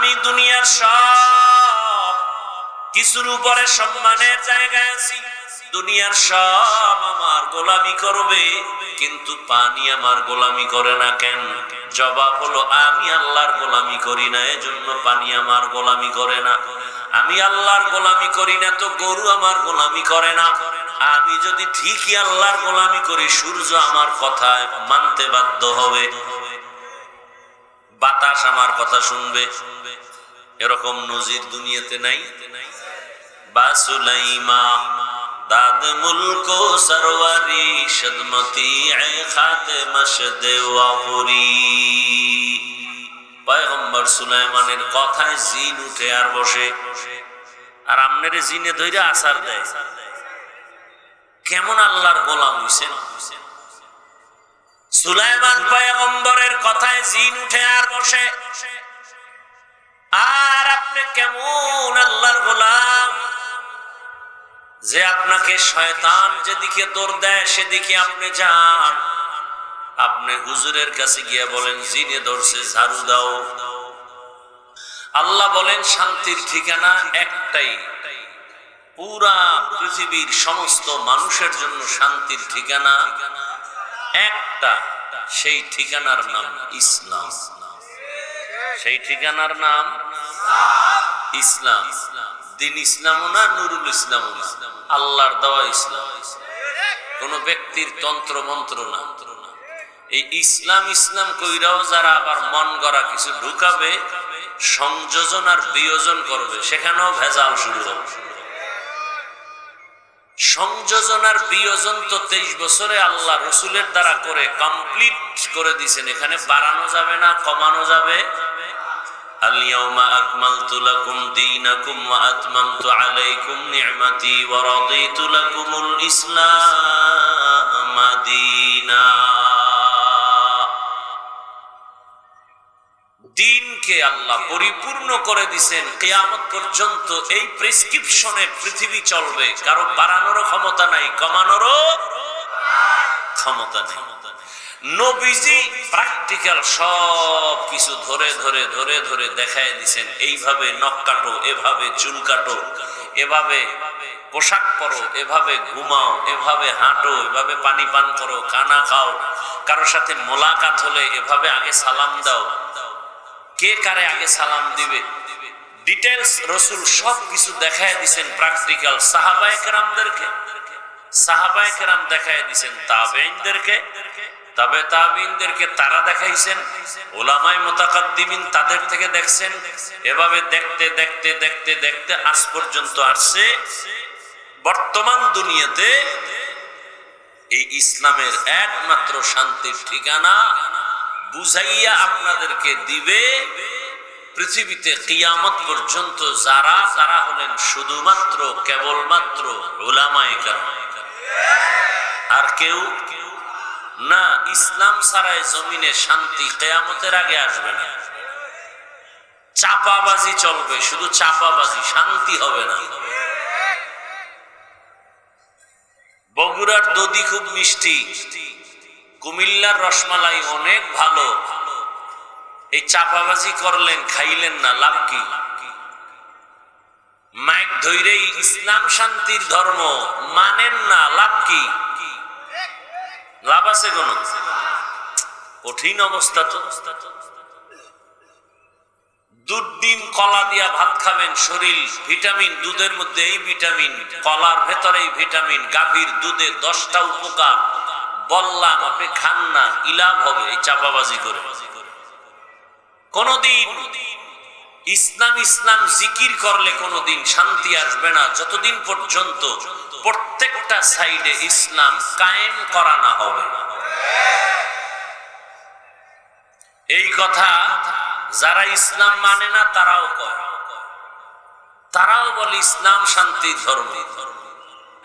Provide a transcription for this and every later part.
আমি দুনিয়ার সব কিছুর উপরে সম্মানের জায়গায় আছি, দুনিয়ার সব আমার গোলামি করবে, কিন্তু পানি আমার গোলামি করে না কেন? জবাব হলো, আমি আল্লাহর গোলামি করি না, এজন্য পানি আমার গোলামি করে না। আমি আল্লাহর গোলামি করি না তো গরু আমার গোলামি করে না। আমি যদি ঠিকই আল্লাহর গোলামি করি, সূর্য আমার কথা মানতে বাধ্য হবে, বাতাস আমার কথা শুনবে। এরকম নজির দুনিয়াতে নাই। বা সুলাইমা দাদ মুলকো সরওয়ারি সদমতি খাতে মশদে ওয়াপুরি। পয়গম্বর সুলাইমানের কথায় জিন উঠে আর বসে, আর আমনের জিনে ধইরা আসার দেয়। কেমন আল্লাহর গোলাম হইছেন! সুলাইমান পয়গম্বরের কথায় জিন উঠে আর বসে, আর আপনি কেমন আল্লাহর গোলাম যে আপনাকে শয়তান যেদিকে দৌড় দেয় সেদিকে আপনি যান। আপনি হুজুরের কাছে গিয়ে বলেন, জিনে ধরছে, ঝাড়ু দাও। আল্লাহ বলেন, শান্তির ঠিকানা একটাই, পুরা পৃথিবীর সমস্ত মানুষের জন্য শান্তির ঠিকানা একটা, সেই ঠিকানার নাম ইসলাম। সেই ঠিকানার নাম ইসলাম। দিন ইসলামও না, নুরুল ইসলামও না, আল্লাহর দেওয়া ইসলাম, কোন ব্যক্তির তন্ত্র মন্ত্র না। এই ইসলাম ইসলাম কইরাও যারা আবার মন গড়া কিছু ঢুকাবে, সংযোজন আর বিয়োজন করবে, সেখানেও ভেজাল শুরু হবে। সংযোজন আর বিয়োজন তো 23 বছরে আল্লাহ রসুলের দ্বারা করে কমপ্লিট করে দিয়েছেন। এখানে বাড়ানো যাবে না, কমানো যাবে। আল-ইয়াওমা আকমালতু লাকুম দীনাকুম ওয়া আতমামতু আলাইকুম নি'মাতি ওয়া রাদিতু লাকুমুল ইসলাম দীনা। দিনকে আল্লাহ পরিপূর্ণ করে দিয়েছেন, কিয়ামত পর্যন্ত এই প্রেসক্রিপশনে পৃথিবী চলবে। কারো বাড়ানোরও ক্ষমতা নাই, কমানোরও ক্ষমতা নেই। নবীজি প্র্যাকটিক্যাল সব কিছু ধরে ধরে ধরে ধরে দেখায় দিয়েছেন। এইভাবে নখ কাটো, এভাবে চুল কাটো, এভাবে পোশাক পরো, এভাবে ঘুমাও, এভাবে হাঁটো, এভাবে পানি পান করো, খানা খাও, কারোর সাথে মোলাকাত হলে এভাবে আগে সালাম দাও, কে কারে আগে সালাম দিবে, ডিটেইলস রসুল সব কিছু দেখায় দিয়েছেন প্র্যাকটিক্যাল। সাহাবায়ে কেরামদেরকে, সাহাবায়ে কেরাম দেখায় দিয়েছেন তাবেঈনদেরকে, তবে তাবেঈনদেরকে তারা দেখাইছেন, উলামায়ে মুতাকাদ্দিমিন তাদের থেকে দেখছেন। এভাবে দেখতে দেখতে দেখতে দেখতে আজ পর্যন্ত আসছে। বর্তমান দুনিয়াতে এই ইসলামের একমাত্র শান্তির ঠিকানা বুঝাইয়া আপনাদেরকে দিবে পৃথিবীতে কিয়ামত পর্যন্ত যারা, তারা হলেন শুধুমাত্র কেবলমাত্র উলামায়ে কেরাম, আর কেউ না। ইসলাম ছাড়াই জমিনে শান্তি কিয়ামতের আগে আসবে না। চাপাবাজি চলবে, শুধু চাপাবাজি, শান্তি হবে না। বগুড়ার দধি খুব মিষ্টি, কুমিল্লার রসমালাই অনেক ভালো। এই চাপাবাজি করলেন, খাইলেন না, লাভ কি? মাইক ধৈরেই ইসলাম শান্তির ধর্ম মানেন না, লাভ কি? লাভ আছে কোন? কঠিন অবস্থা তো। দুধ ডিম কলা দিয়া ভাত খাবেন, শরীর ভিটামিন, দুধের মধ্যে এই ভিটামিন, কলার ভেতরে এই ভিটামিন, গাভীর দুধে 10টা উপকার, বললাম আপনি খান না, ইলাভ হবে এই চাপাবাজি করে। কোনদিন ইসলাম ইসলাম জিকির করলে কোনদিন শান্তি আসবে না, যতদিন পর্যন্ত প্রত্যেকটা সাইডে ইসলাম কায়েম করা না হবে। এই কথা যারা ইসলাম মানে না তারাও কয়, তারাও বলে ইসলাম শান্তির ধর্ম।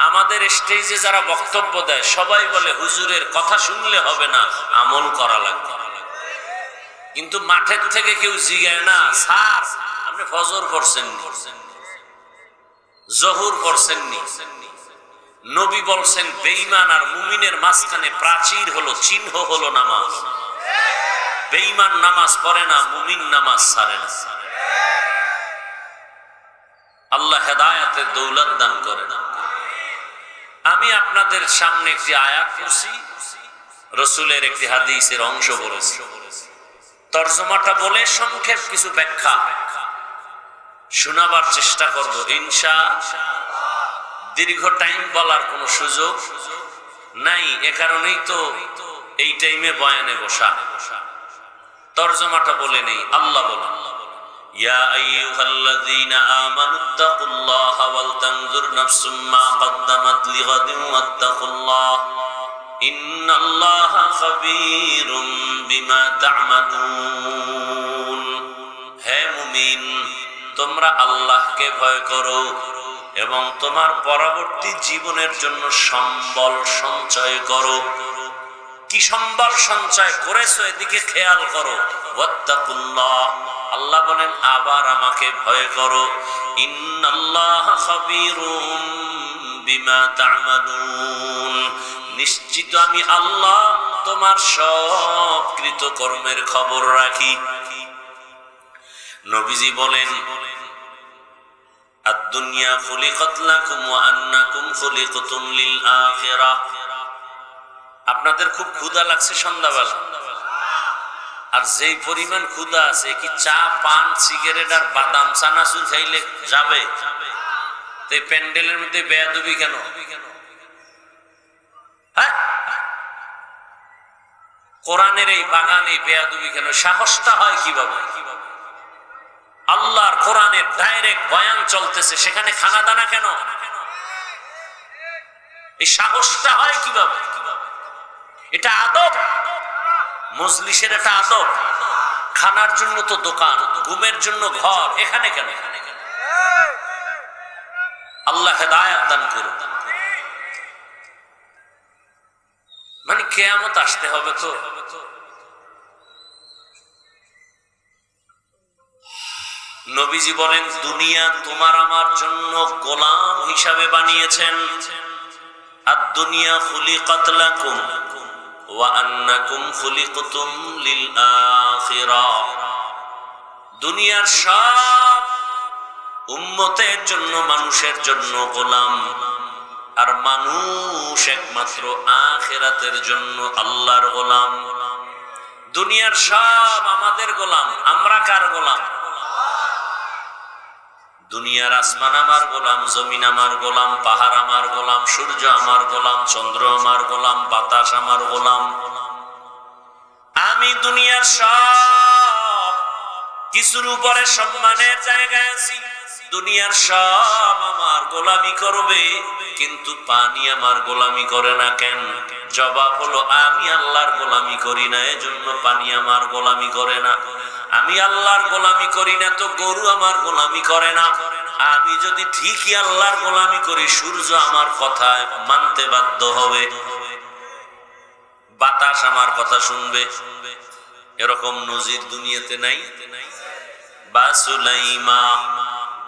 আমাদের স্টেজে যারা বক্তব্য দেয় সবাই বলে হুজুরের কথা শুনলে হবে না, আমল করা লাগবে। কিন্তু মাঠের থেকে কেউ জিগায় না, স্যার আপনি ফজর পড়ছেননি, জহুর পড়ছেননি। নবী বলছেন বেঈমান আর মুমিনের মাঝখানে প্রাচীর হলো, চিহ্ন হলো নামাজ। বেঈমান নামাজ পড়ে না, মুমিন নামাজ ছাড়ে না। আল্লাহ হেদায়েতের দৌলত দান করেন। আমি আপনাদের সামনে একটি আয়াত পড়ছি, রসুলের একটি হাদিসের অংশ বলেছি। তরজমাটা বলে সংক্ষেপ কিছু ব্যাখ্যা শোনাবার চেষ্টা করব ইনশাআল্লাহ। দীর্ঘ টাইম বলার কোনো সুযোগ নাই, এ কারণেই তো এই টাইমে বয়ানে বসা। তরজমাটা বলে নেই। আল্লাহ বলেন, ইয়া আইয়ুহাল্লাযীনা আমানুত্তাকুল্লাহা ওয়াল তানজুর নাফসুম মা কদ্দামাত লিগাদিন ওয়াত্তাকুল্লাহ ইন্নাল্লাহা খাবীরুম বিমা তা'মালুন। হে মুমিন, তোমরা আল্লাহকে ভয় করো এবং তোমার পরবর্তী জীবনের জন্য সম্বল সঞ্চয় করো। কি সম্বল সঞ্চয় করেছো এদিকে খেয়াল করো। ওয়াত্তাকুল্লাহ, আল্লাহ বলেন আবার আমাকে ভয় করো। ইন্নাল্লাহা খাবীরুম বিমা তা'মালুন, নিশ্চিত আমি আল্লাহ তোমার সব কৃতকর্মের খবর রাখি। নবীজি বলেন, আদ-দুনিয়া খুলিকাত লাকুম ওয়া আন্নাকুম খুলিকতুম লিল আখিরাহ। আপনাদের খুব ক্ষুধা লাগছে সন্ধ্যাবেলা, আর যেই পরিমাণ ক্ষুধা আছে, কি চা পান সিগারেট আর বাদাম চানাচুর খাইলে যাবে? এই প্যান্ডেলের মধ্যে বেয়াদবি কেন? হ্যাঁ, কোরআনের এই বাগানে বেয়াদবি কেন? সাহসটা হয় কিভাবে? আল্লাহর কোরআনের ডাইরেক্ট বয়ান চলতেছে, সেখানে খানা দানা কেন? এই সাহসটা হয় কিভাবে? এটা আদব, মজলিসের একটা আদব। খানার জন্য তো দোকান, ঘুমের জন্য ঘর, এখানে কেন? আল্লাহ হেদায়েত দান করুন। মানে কিয়ামত আসতে হবে তো। নবীজি বলেন, দুনিয়া তোমার আমার জন্য গোলাম হিসাবে বানিয়েছেন। আদ-দুনিয়া খুলিকাত লাকুম ওয়া আন্নাকুম খুলিকতুম লিল আখিরাহ। দুনিয়ার সব উম্মতের জন্য, মানুষের জন্য গোলাম, আর মানুষ একমাত্র আখিরাতের জন্য আল্লাহর গোলাম। দুনিয়ার সব আমাদের গোলাম, আমরা কার গোলাম? দুনিয়ার আসমান আমার গোলাম, জমিন আমার গোলাম, পাহাড় আমার গোলাম, সূর্য আমার গোলাম, চন্দ্র আমার গোলাম, বাতাস আমার গোলাম। আমি দুনিয়ার সব কিছুর উপরে সম্মানের জায়গায় আছি। দুনিয়ার সব আমার গোলামি করবে, কিন্তু পানি আমার গোলামি করে না কেন? জবাব হলো, আমি আল্লাহর গোলামি করি না, এজন্য পানি আমার গোলামি করে না। আমি আল্লাহর গোলামি করি না তো গরু আমার গোলামি করে না। আমি যদি ঠিকই আল্লাহর গোলামি করি, সূর্য আমার কথা মানতে বাধ্য হবে, বাতাস আমার কথা শুনবে। এরকম নজির দুনিয়াতে নাই। বাসুলাইমা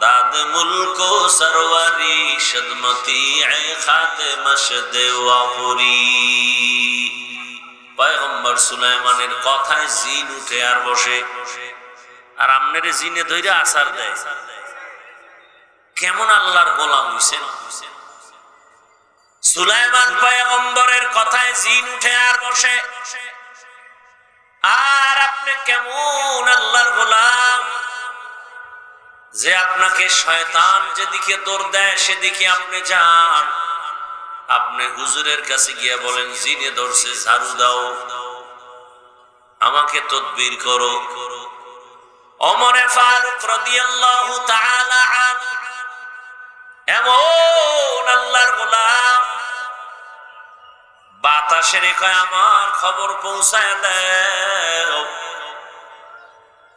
দাদ মুলকো সরওয়ারি শদমতি খাতে মশদে ওয়াপুরি। পয়গম্বর সুলাইমানের কথায় জিন উঠে আর বসে, আর আমনেরে জিনে ধইরা আসার দেয়। কেমন আল্লাহর গোলাম হইছেন? সুলাইমান পয়গম্বরের কথায় জিন উঠে আর বসে, আর আপনি কেমন আল্লাহর গোলাম যে আপনাকে শয়তান যেদিকে দৌড় দেয় সেদিকে আপনি যান। আপনি হুজুরের কাছে গিয়ে বলেন, জিনে ধরছে, ঝাড়ু দাও, আমাকে তদবির করো। ওমরে ফারুক রাদিয়াল্লাহু তাআলা আনহু এমন আল্লাহর গোলাম, বাতাসের কয় আমার খবর পৌঁছায় দাও।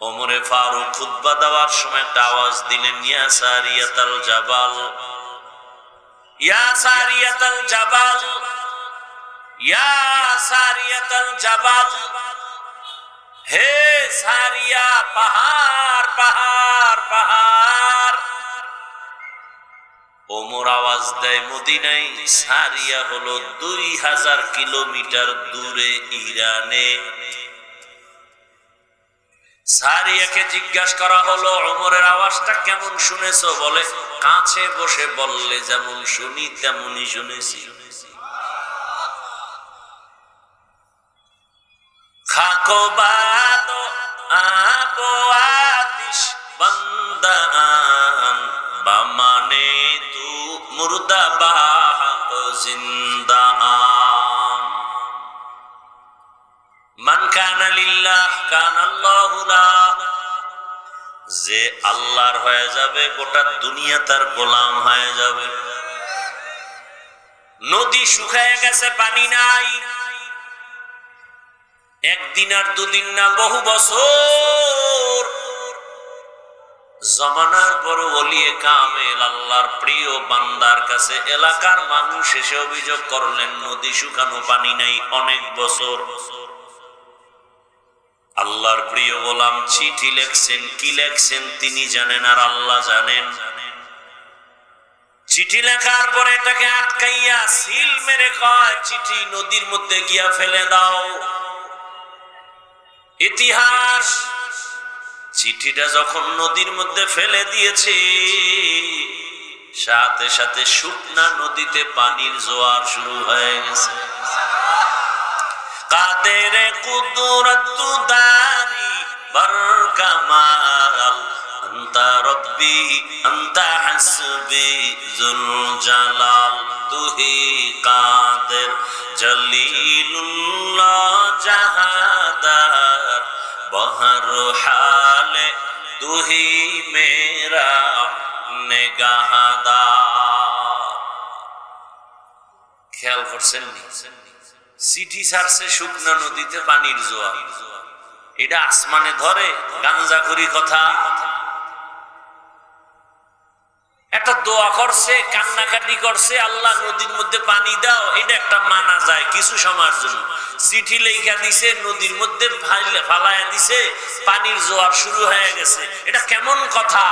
ওমরে ফারুক খুতবা দেওয়ার সময় একটা আওয়াজ দিলেন, ইয়া সারিয়াতাল জাবাল, ইয়া সারিয়াতাল জাবাল, ইয়া সারিয়াতাল জাবাল। হে সারিয়া, পাহাড় পাহাড় পাহাড়। ওমর আওয়াজ দেয় মদিনায়। সারিয়া হলো 2000 কিলোমিটার দূরে ইরানে। সারিয়াকে জিজ্ঞাসা করা হলো, ওমরের আওয়াজটা কেমন শুনেছো? বলে, কাছে বসে বললে যেমন শুনি তেমনই শুনেছি। খাকো বাদো আবো আতিশ বন্দান বামানে তু মুর্দা বাক জিন্দান। মান কানা লিল্লাহ কানাল্লাহু লাহ। যে আল্লাহর হয়ে যাবে গোটা দুনিয়া তার গোলাম হয়ে যাবে। নদী শুকায় গেছে, পানি নাই, একদিন আর দুদিন না, বহু বছর। জমানার বড় ওলিয়ে কামেল আল্লাহর প্রিয় বান্দার কাছে এলাকার মানুষ এসে অভিযোগ করলেন, নদী শুকানো, পানি নাই, অনেক বছর। আল্লাহর প্রিয় গোলাম চিঠি লেখছেন, কি লেখছেন তিনি জানেন আর আল্লাহ জানেন। চিঠি লেখার পরে এটাকে আটকাইয়া সিল মেরে কয়, চিঠি নদীর মধ্যে গিয়া ফেলে দাও। ইতিহাস চিঠিটা যখন নদীর মধ্যে ফেলে দিয়েছে, সাথে সাথে শুকনা নদীতে পানির জোয়ার শুরু হয়ে গেছে। কাদের কুদরত দারি বরকামাল আনতা রব্বি আনতা হাসবি যুল জালাল। তুহি কাদের জলিলুল্লাহ জাহাদার বহর হালে তুহি মেরা নেগাহদার। খেয়াল করছেন নি? চিঠি ছাড়ছে শুকনা নদীতে পানির জোয়ার। এটা আসমানে ধরে গাঞ্জাখুরি কথা। একটা দোয়া করছে, কান্নাকাটি করছে, আল্লাহ নদীর মধ্যে পানি দাও, এটা একটা মানা যায় কিছু সময়ের জন্য। চিঠি লেখা দিছে, নদীর মধ্যে ফালায়া দিছে, পানির জোয়ার শুরু হয়ে গেছে, এটা কেমন কথা?